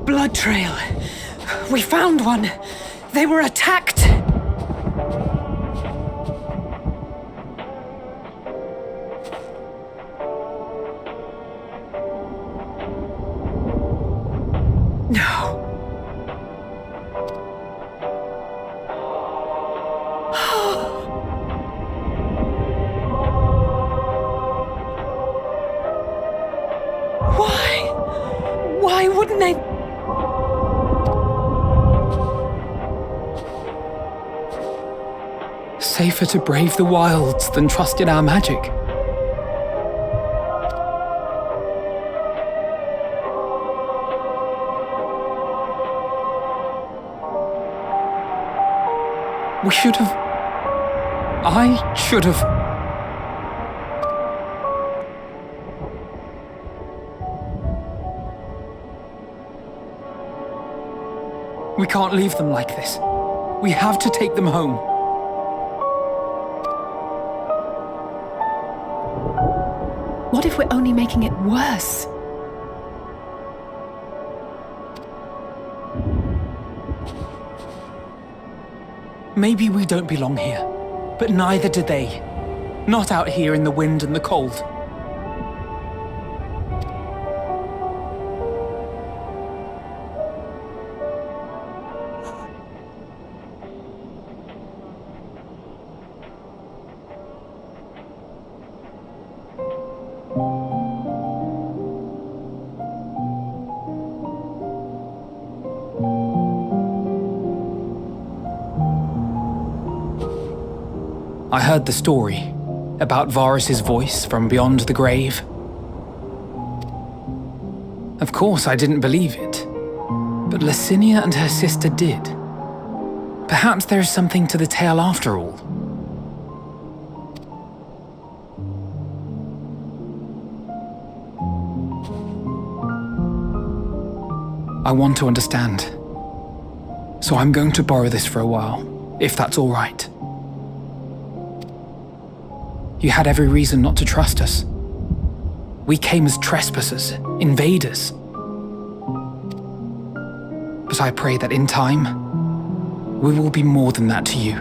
blood trail. We found one. They were attacked. No. Why wouldn't they? Safer to brave the wilds than trust in our magic. We should have... I should have... We can't leave them like this. We have to take them home. What if we're only making it worse? Maybe we don't belong here, but neither do they. Not out here in the wind and the cold. I heard the story about Varus's voice from beyond the grave. Of course, I didn't believe it, but Licinia and her sister did. Perhaps there is something to the tale after all. I want to understand, so I'm going to borrow this for a while, if that's all right. You had every reason not to trust us. We came as trespassers, invaders. But I pray that in time, we will be more than that to you,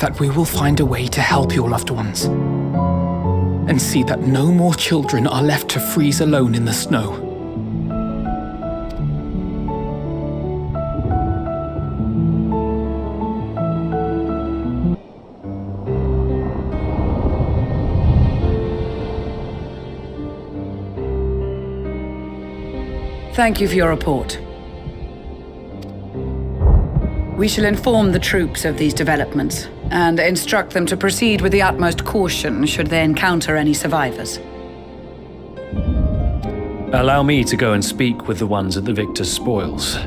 that we will find a way to help your loved ones, and see that no more children are left to freeze alone in the snow. Thank you for your report. We shall inform the troops of these developments and instruct them to proceed with the utmost caution should they encounter any survivors. Allow me to go and speak with the ones at the victor's spoils.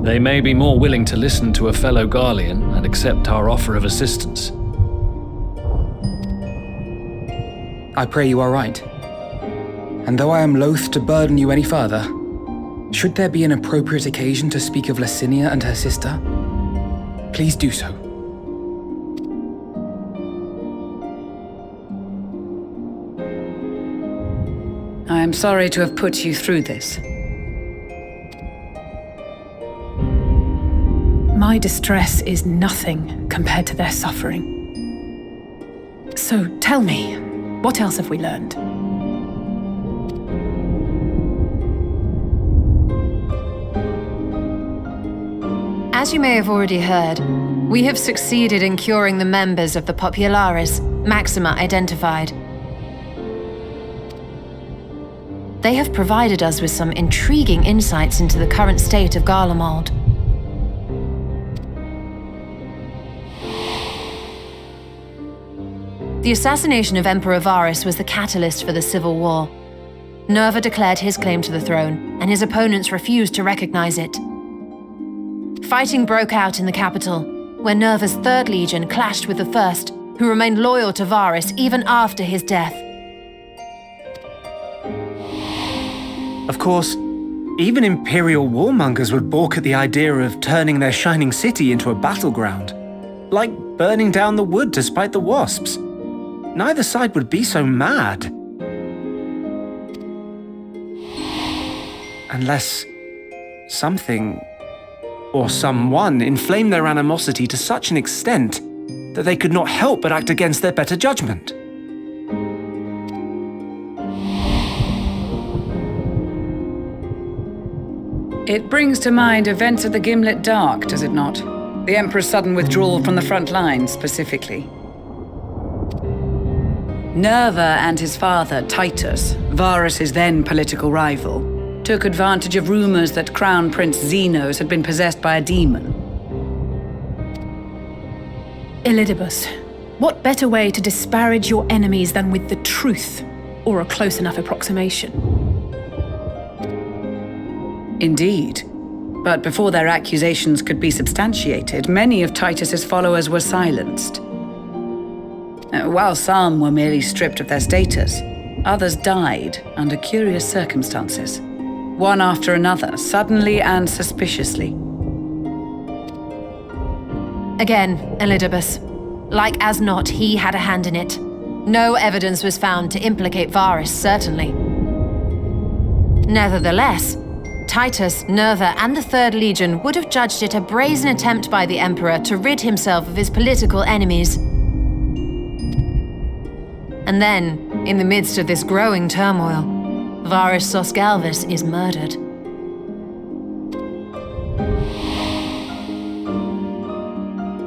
They may be more willing to listen to a fellow Garlean and accept our offer of assistance. I pray you are right. And though I am loath to burden you any further, should there be an appropriate occasion to speak of Licinia and her sister, please do so. I am sorry to have put you through this. My distress is nothing compared to their suffering. So tell me, what else have we learned? As you may have already heard, we have succeeded in curing the members of the Popularis, Maxima identified. They have provided us with some intriguing insights into the current state of Garlemald. The assassination of Emperor Varus was the catalyst for the civil war. Nerva declared his claim to the throne, and his opponents refused to recognize it. Fighting broke out in the capital, where Nerva's 3rd Legion clashed with the 1st, who remained loyal to Varus even after his death. Of course, even Imperial warmongers would balk at the idea of turning their shining city into a battleground. Like burning down the wood to spite the wasps. Neither side would be so mad. Unless something or someone inflamed their animosity to such an extent that they could not help but act against their better judgment. It brings to mind events of the Gimlet Dark, does it not? The Emperor's sudden withdrawal from the front lines, specifically. Nerva and his father, Titus, Varus's then political rival, took advantage of rumors that Crown Prince Xenos had been possessed by a demon. Elidibus, what better way to disparage your enemies than with the truth, or a close enough approximation? Indeed. But before their accusations could be substantiated, many of Titus's followers were silenced. While some were merely stripped of their status, others died under curious circumstances, one after another, suddenly and suspiciously. Again, Elidibus. Like as not, he had a hand in it. No evidence was found to implicate Varus, certainly. Nevertheless, Titus, Nerva, and the Third Legion would have judged it a brazen attempt by the Emperor to rid himself of his political enemies. And then, in the midst of this growing turmoil, Varus Sosgalvus is murdered.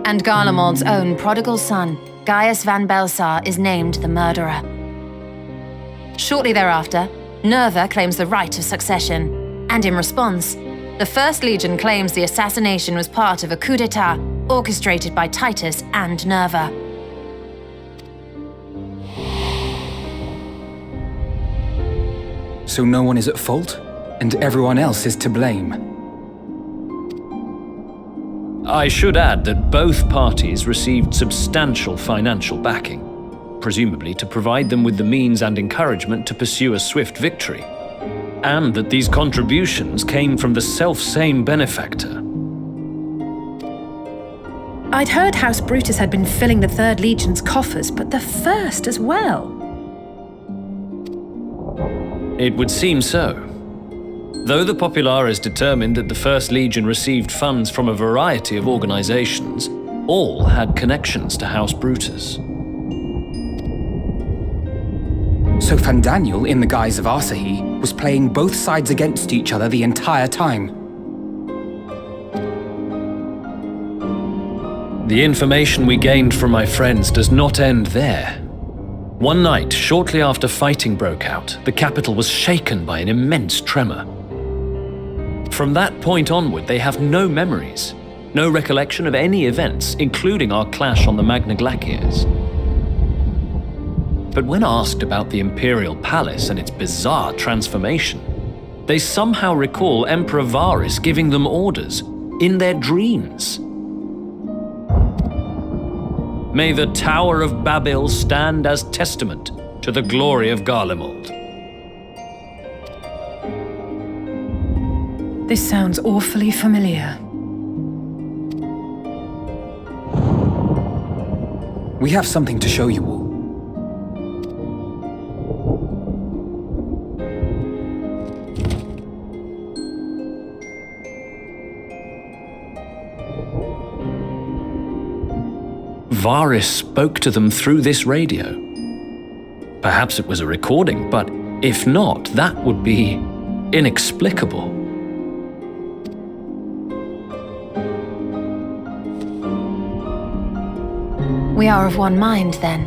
And Garlemald's own prodigal son, Gaius van Belsar, is named the murderer. Shortly thereafter, Nerva claims the right of succession, and in response, the First Legion claims the assassination was part of a coup d'etat orchestrated by Titus and Nerva. So no one is at fault, and everyone else is to blame. I should add that both parties received substantial financial backing, presumably to provide them with the means and encouragement to pursue a swift victory, and that these contributions came from the self-same benefactor. I'd heard House Brutus had been filling the Third Legion's coffers, but the First as well. It would seem so. Though the Populares determined that the First Legion received funds from a variety of organizations, all had connections to House Brutus. So Fandaniel, in the guise of Asahi, was playing both sides against each other the entire time. The information we gained from my friends does not end there. One night, shortly after fighting broke out, the capital was shaken by an immense tremor. From that point onward, they have no memories, no recollection of any events, including our clash on the Magna Glaciers. But when asked about the Imperial Palace and its bizarre transformation, they somehow recall Emperor Varus giving them orders in their dreams. May the Tower of Babel stand as testament to the glory of Garlemald. This sounds awfully familiar. We have something to show you all. Varus spoke to them through this radio. Perhaps it was a recording, but if not, that would be inexplicable. We are of one mind, then.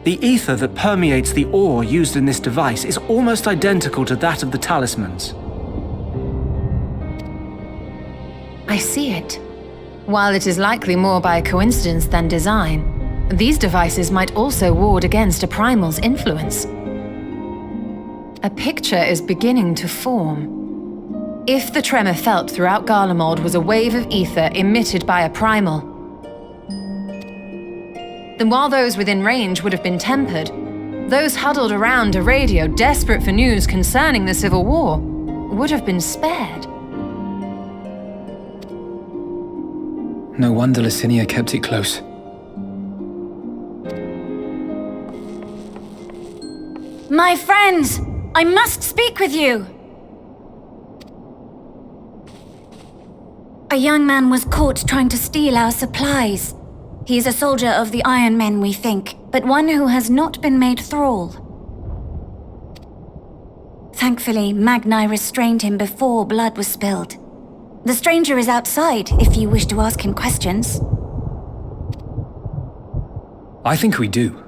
The ether that permeates the ore used in this device is almost identical to that of the talismans. I see it. While it is likely more by coincidence than design, these devices might also ward against a primal's influence. A picture is beginning to form. If the tremor felt throughout Garlemald was a wave of ether emitted by a primal, then while those within range would have been tempered, those huddled around a radio desperate for news concerning the Civil War would have been spared. No wonder Licinia kept it close. My friends! I must speak with you! A young man was caught trying to steal our supplies. He is a soldier of the Iron Men, we think, but one who has not been made thrall. Thankfully, Magni restrained him before blood was spilled. The stranger is outside, if you wish to ask him questions. I think we do.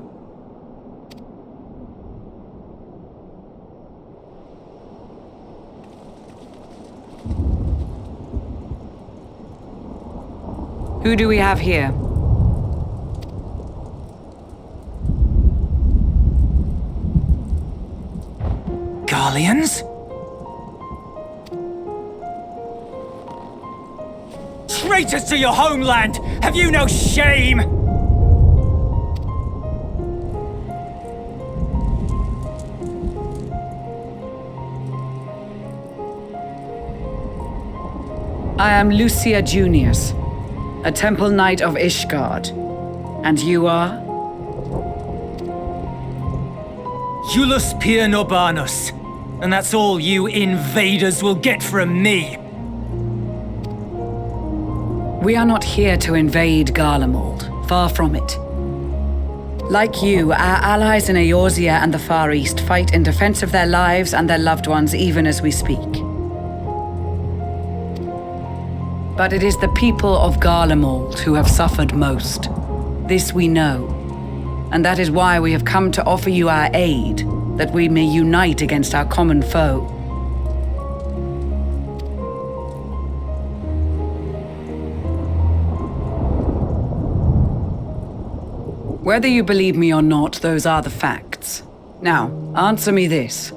Who do we have here? Garleans? Traitors to your homeland! Have you no shame? I am Lucia Junius, a temple knight of Ishgard. And you are? Iulus Pier Norbanus. And that's all you invaders will get from me. We are not here to invade Garlemald, far from it. Like you, our allies in Eorzea and the Far East fight in defense of their lives and their loved ones even as we speak. But it is the people of Garlemald who have suffered most. This we know. And that is why we have come to offer you our aid, that we may unite against our common foe. Whether you believe me or not, those are the facts. Now, answer me this.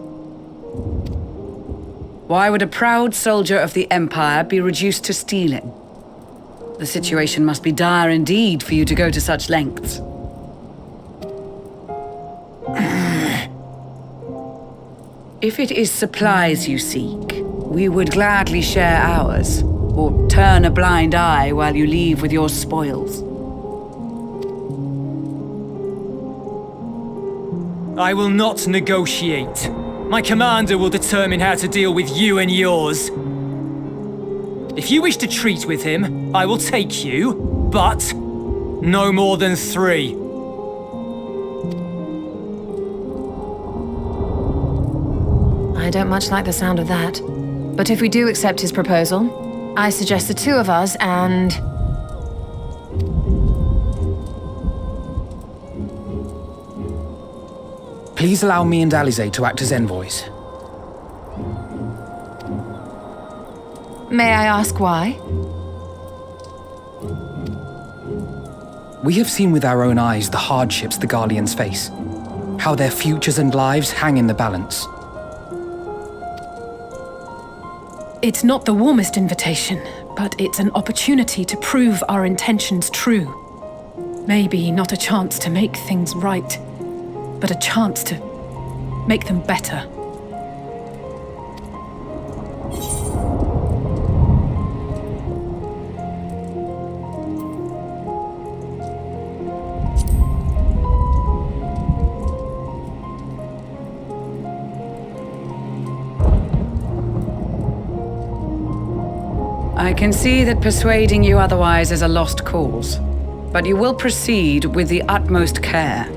Why would a proud soldier of the Empire be reduced to stealing? The situation must be dire indeed for you to go to such lengths. If it is supplies you seek, we would gladly share ours, or turn a blind eye while you leave with your spoils. I will not negotiate. My commander will determine how to deal with you and yours. If you wish to treat with him, I will take you, but no more than 3. I don't much like the sound of that. But if we do accept his proposal, I suggest the 2 of us and... Please allow me and Alize to act as envoys. May I ask why? We have seen with our own eyes the hardships the Garleans face, how their futures and lives hang in the balance. It's not the warmest invitation, but it's an opportunity to prove our intentions true. Maybe not a chance to make things right, but a chance to make them better. I can see that persuading you otherwise is a lost cause, but you will proceed with the utmost care.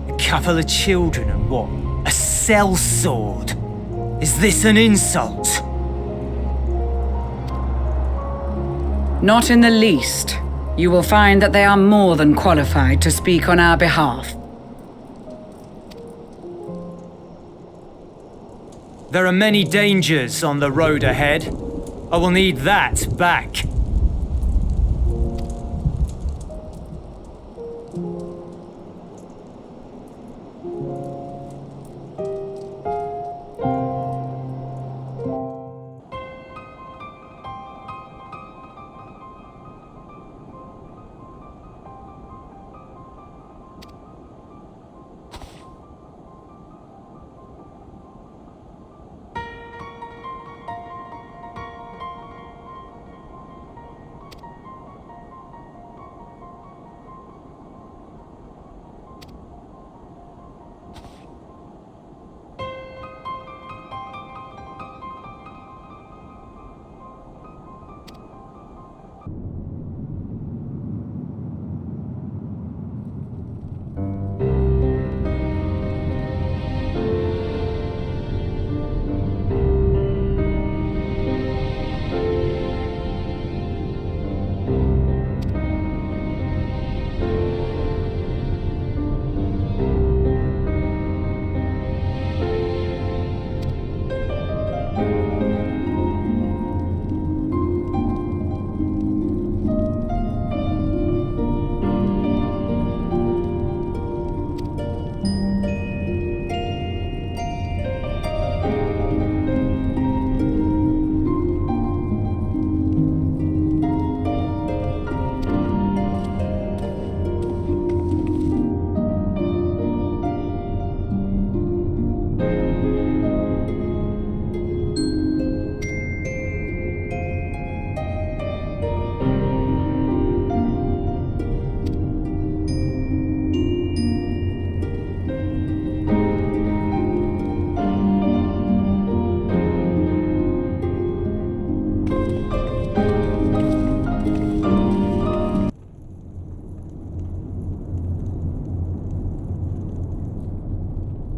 A couple of children and what? A sellsword? Is this an insult? Not in the least. You will find that they are more than qualified to speak on our behalf. There are many dangers on the road ahead. I will need that back.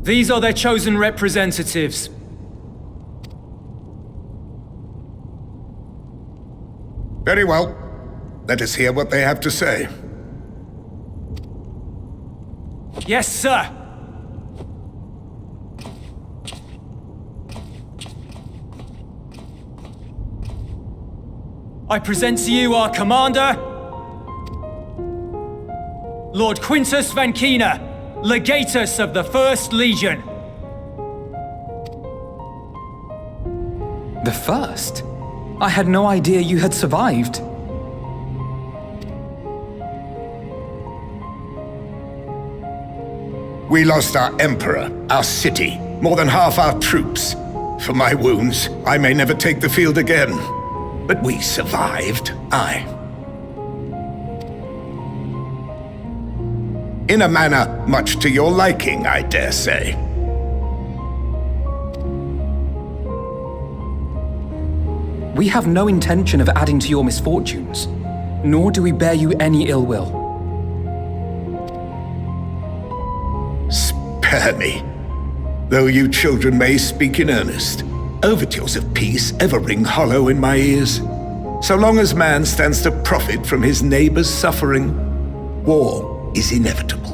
These are their chosen representatives. Very well. Let us hear what they have to say. Yes, sir! I present to you our commander, Lord Quintus Van Kina, Legatus of the First Legion. The First? I had no idea you had survived. We lost our Emperor, our city, more than half our troops. For my wounds, I may never take the field again. But we survived, aye. In a manner much to your liking, I dare say. We have no intention of adding to your misfortunes, nor do we bear you any ill will. Spare me. Though you children may speak in earnest, overtures of peace ever ring hollow in my ears. So long as man stands to profit from his neighbor's suffering, war is inevitable.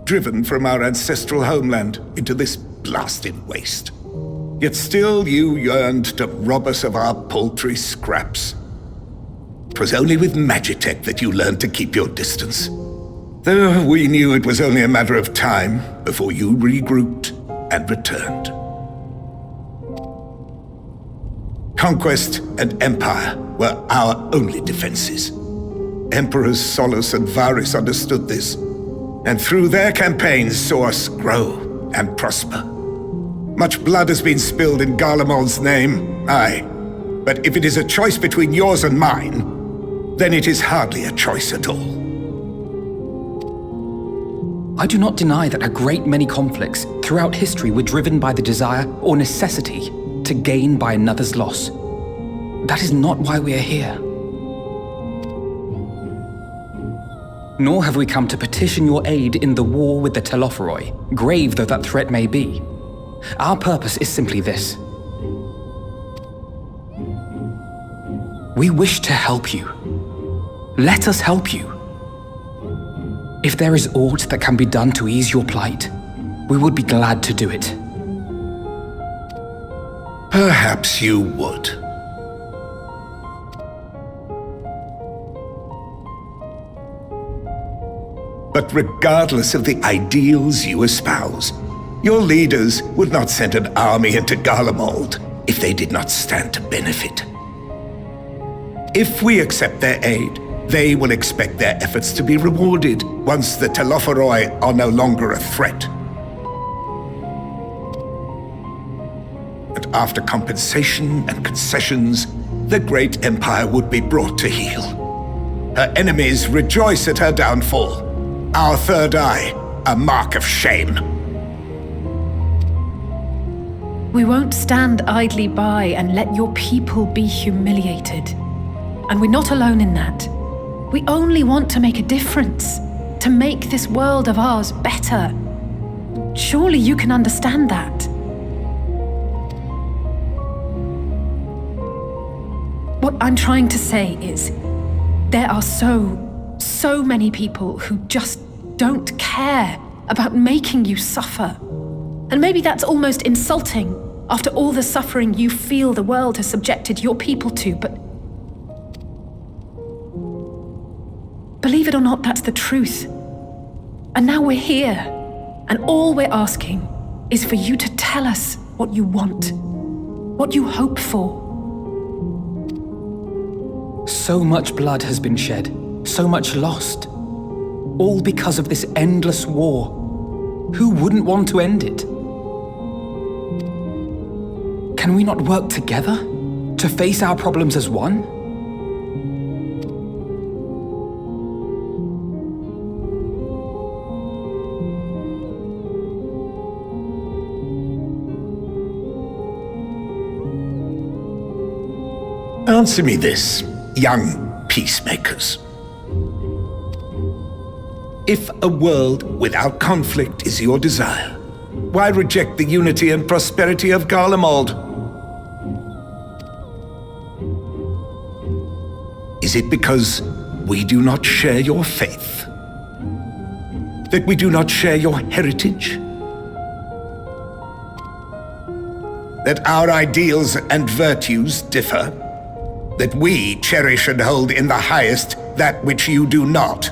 Driven from our ancestral homeland into this blasted waste. Yet still you yearned to rob us of our paltry scraps. 'Twas only with Magitech that you learned to keep your distance. Though we knew it was only a matter of time before you regrouped and returned. Conquest and empire were our only defenses. Emperors Solus and Varus understood this, and through their campaigns saw us grow and prosper. Much blood has been spilled in Garlemald's name, aye. But if it is a choice between yours and mine, then it is hardly a choice at all. I do not deny that a great many conflicts throughout history were driven by the desire or necessity to gain by another's loss. That is not why we are here. Nor have we come to petition your aid in the war with the Telophoroi, grave though that threat may be. Our purpose is simply this. We wish to help you. Let us help you. If there is aught that can be done to ease your plight, we would be glad to do it. Perhaps you would. But regardless of the ideals you espouse, your leaders would not send an army into Garlemald if they did not stand to benefit. If we accept their aid, they will expect their efforts to be rewarded once the Telophoroi are no longer a threat. And after compensation and concessions, the great empire would be brought to heel. Her enemies rejoice at her downfall. Our third eye, a mark of shame. We won't stand idly by and let your people be humiliated. And we're not alone in that. We only want to make a difference, to make this world of ours better. Surely you can understand that. What I'm trying to say is, there are so many people who just don't care about making you suffer. And maybe that's almost insulting after all the suffering you feel the world has subjected your people to, but believe it or not, that's the truth. And now we're here, and all we're asking is for you to tell us what you want, what you hope for. So much blood has been shed, so much lost, all because of this endless war. Who wouldn't want to end it? Can we not work together to face our problems as one? Answer me this, young peacemakers. If a world without conflict is your desire, why reject the unity and prosperity of Garlemald? Is it because we do not share your faith? That we do not share your heritage? That our ideals and virtues differ? That we cherish and hold in the highest that which you do not?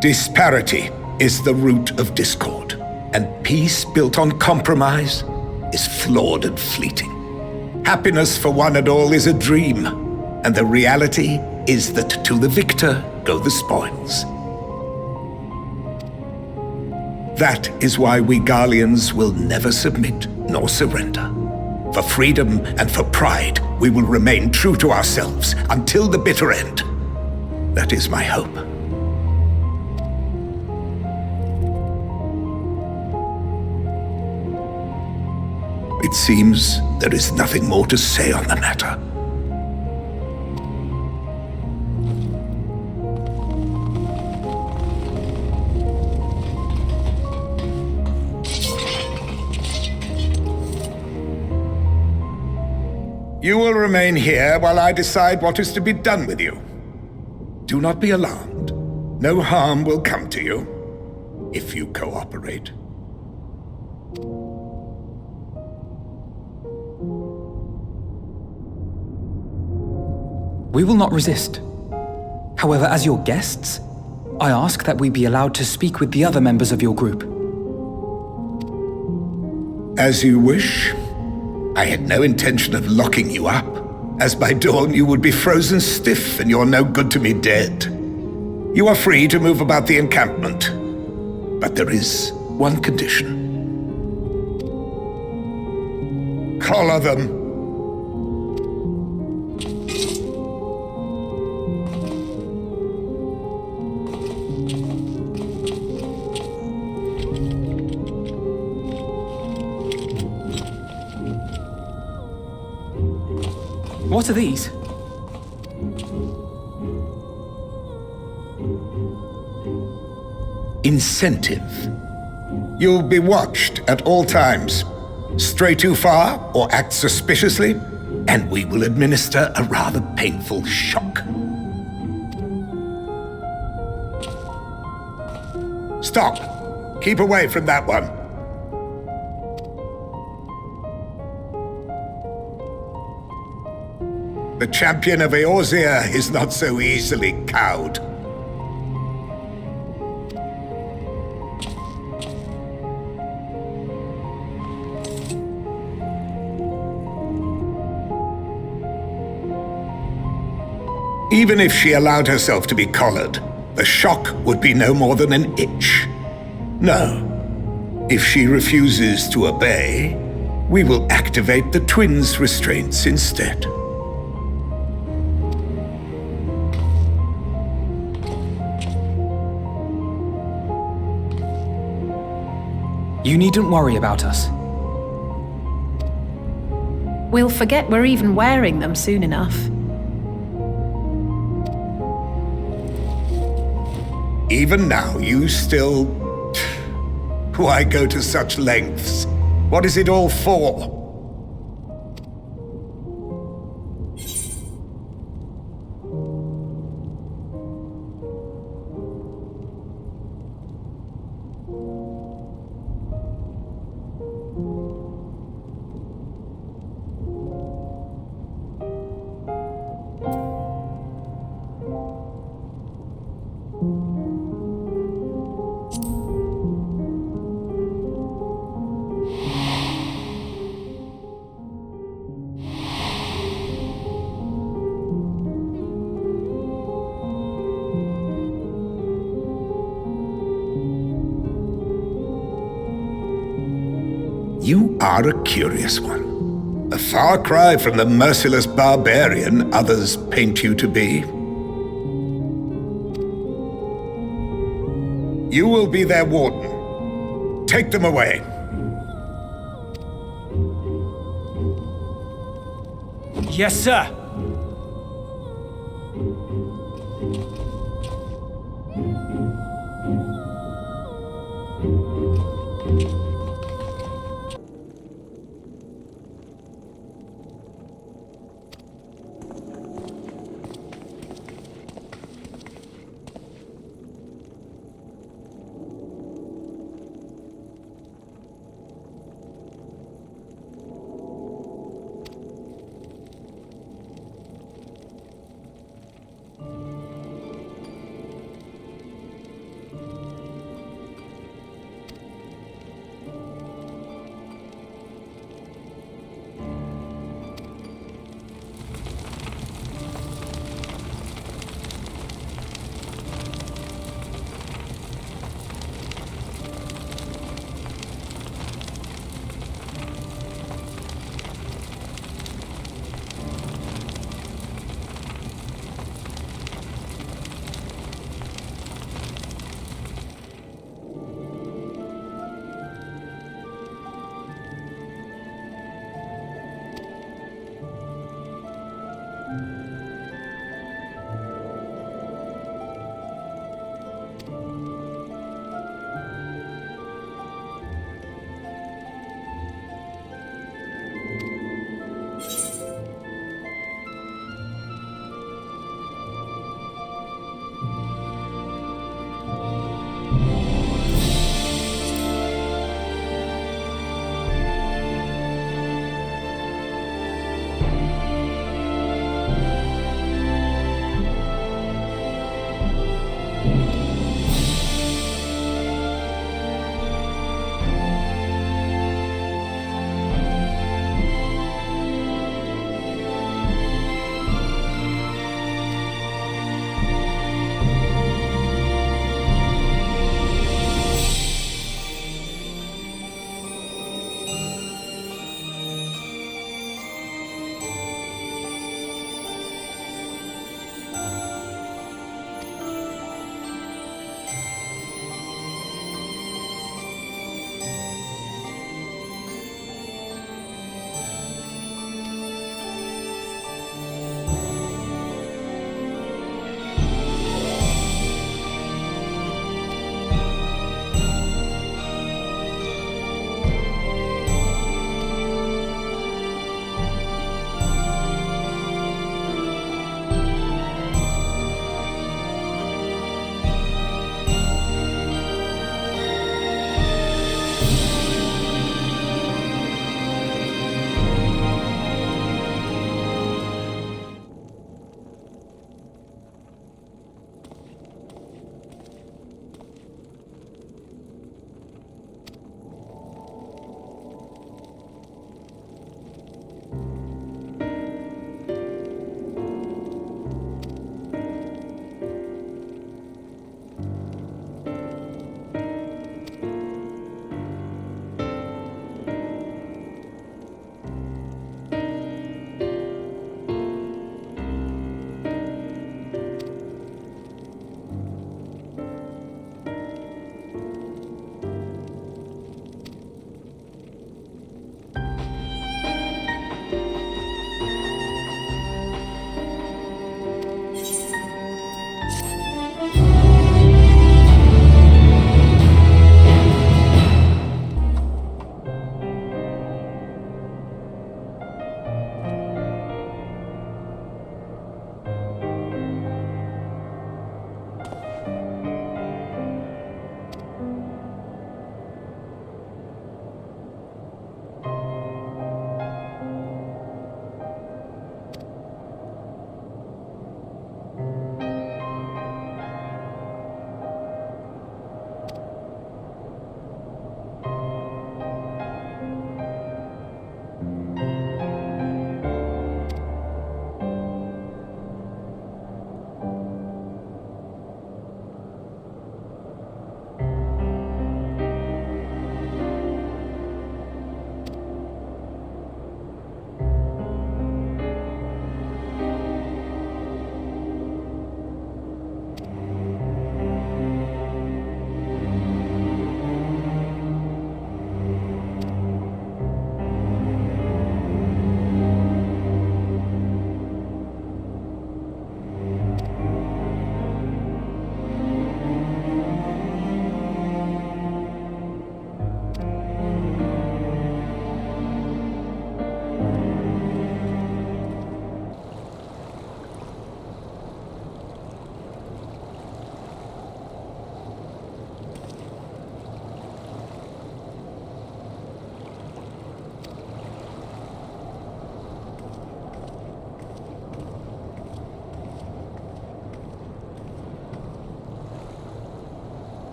Disparity is the root of discord, and peace built on compromise is flawed and fleeting. Happiness for one and all is a dream, and the reality is that to the victor go the spoils. That is why we Garleans will never submit nor surrender. For freedom and for pride, we will remain true to ourselves until the bitter end. That is my hope. It seems there is nothing more to say on the matter. You will remain here while I decide what is to be done with you. Do not be alarmed. No harm will come to you if you cooperate. We will not resist. However, as your guests, I ask that we be allowed to speak with the other members of your group. As you wish. I had no intention of locking you up, as by dawn you would be frozen stiff and you're no good to me dead. You are free to move about the encampment, but there is one condition. Collar them. What are these? Incentive. You'll be watched at all times. Stray too far or act suspiciously, and we will administer a rather painful shock. Stop! Keep away from that one. The champion of Eorzea is not so easily cowed. Even if she allowed herself to be collared, the shock would be no more than an itch. No. If she refuses to obey, we will activate the twins' restraints instead. You needn't worry about us. We'll forget we're even wearing them soon enough. Even now, you still... Why go to such lengths? What is it all for? You are a curious one. A far cry from the merciless barbarian others paint you to be. You will be their warden. Take them away. Yes, sir.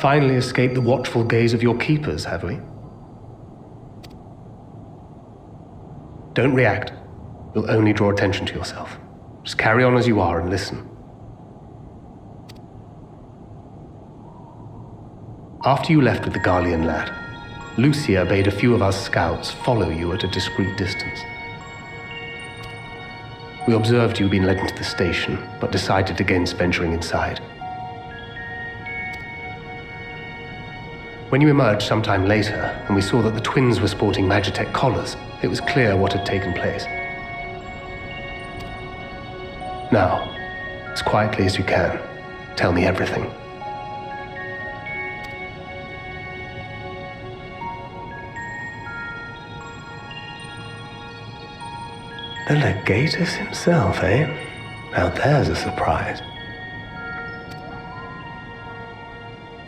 finally escaped the watchful gaze of your keepers, have we? Don't react. You'll only draw attention to yourself. Just carry on as you are and listen. After you left with the Garlean lad, Lucia bade a few of us scouts follow you at a discreet distance. We observed you being led into the station, but decided against venturing inside. When you emerged sometime later, and we saw that the twins were sporting Magitech collars, it was clear what had taken place. Now, as quietly as you can, tell me everything. The Legatus himself, eh? Now there's a surprise.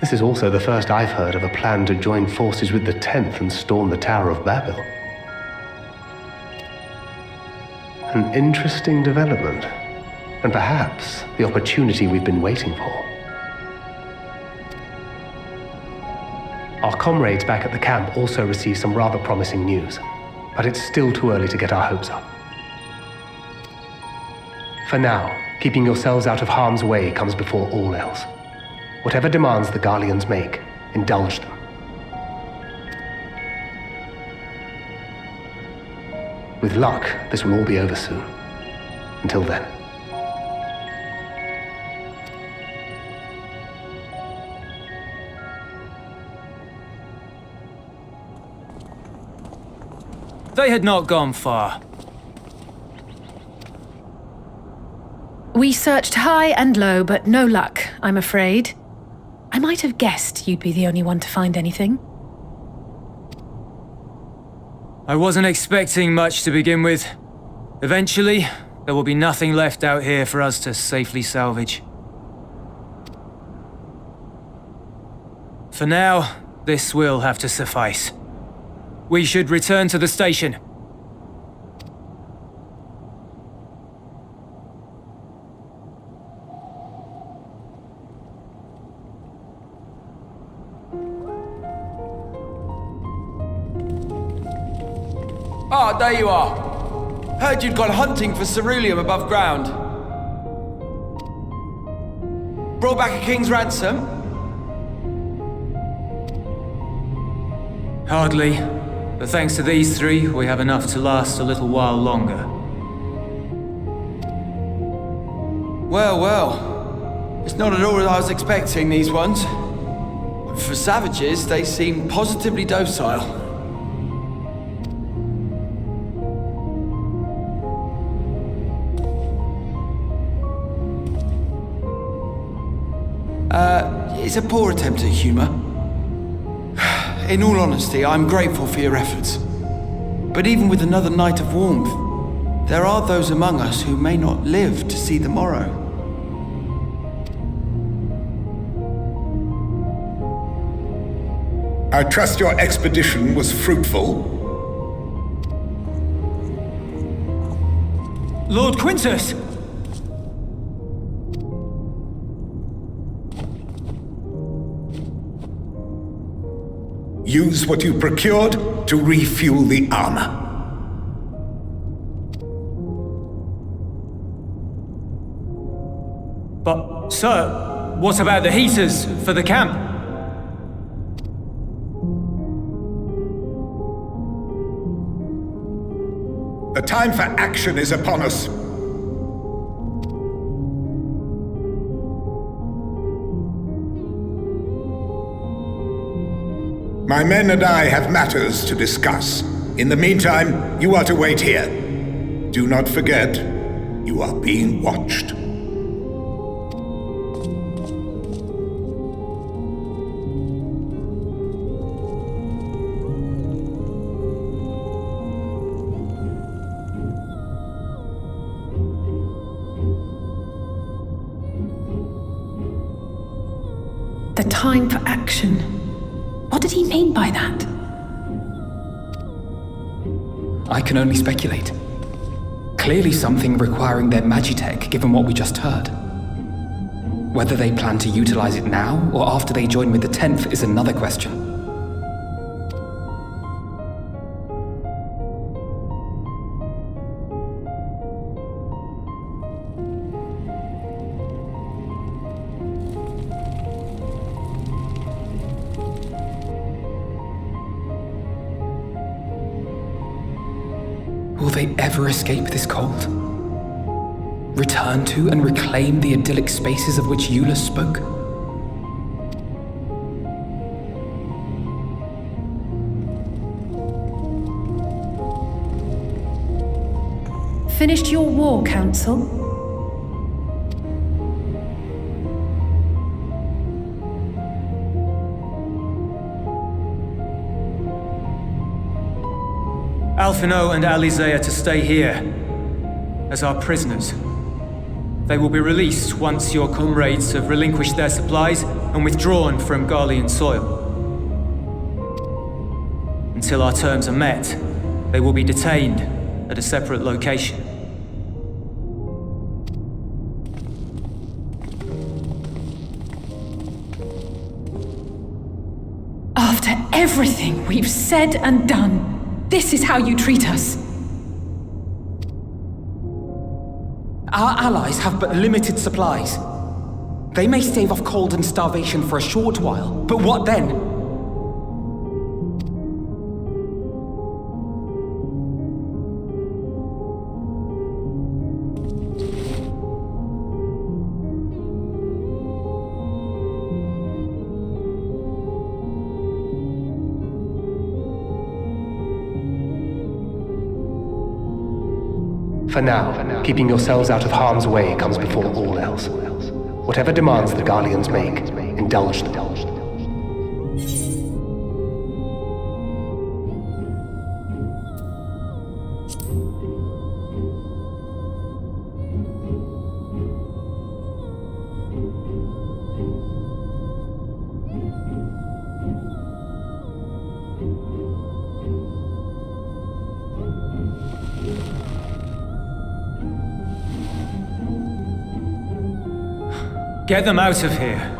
This is also the first I've heard of a plan to join forces with the 10th and storm the Tower of Babel. An interesting development, and perhaps the opportunity we've been waiting for. Our comrades back at the camp also received some rather promising news, but it's still too early to get our hopes up. For now, keeping yourselves out of harm's way comes before all else. Whatever demands the Garleans make, indulge them. With luck, this will all be over soon. Until then. They had not gone far. We searched high and low, but no luck, I'm afraid. I might have guessed you'd be the only one to find anything. I wasn't expecting much to begin with. Eventually, there will be nothing left out here for us to safely salvage. For now, this will have to suffice. We should return to the station. Ah, there you are. Heard you'd gone hunting for ceruleum above ground. Brought back a king's ransom? Hardly. But thanks to these three, we have enough to last a little while longer. Well, well. It's not at all as I was expecting, these ones. For savages, they seem positively docile. It's a poor attempt at humor. In all honesty, I'm grateful for your efforts. But even with another night of warmth, there are those among us who may not live to see the morrow. I trust your expedition was fruitful. Lord Quintus! Use what you procured to refuel the armor. But, sir, what about the heaters for the camp? The time for action is upon us. My men and I have matters to discuss. In the meantime, you are to wait here. Do not forget, you are being watched. The time for action. What did he mean by that? I can only speculate. Clearly something requiring their magitech, given what we just heard. Whether they plan to utilize it now or after they join with the 10th is another question. Will they ever escape this cold? Return to and reclaim the idyllic spaces of which Eula spoke? Finished your war, Council? Alphino and Alize are to stay here as our prisoners. They will be released once your comrades have relinquished their supplies and withdrawn from Garlean soil. Until our terms are met, they will be detained at a separate location. After everything we've said and done, this is how you treat us. Our allies have but limited supplies. They may stave off cold and starvation for a short while, but what then? For now, keeping yourselves out of harm's way comes before all else. Whatever demands the Garleans make, indulge them. Get them out of here.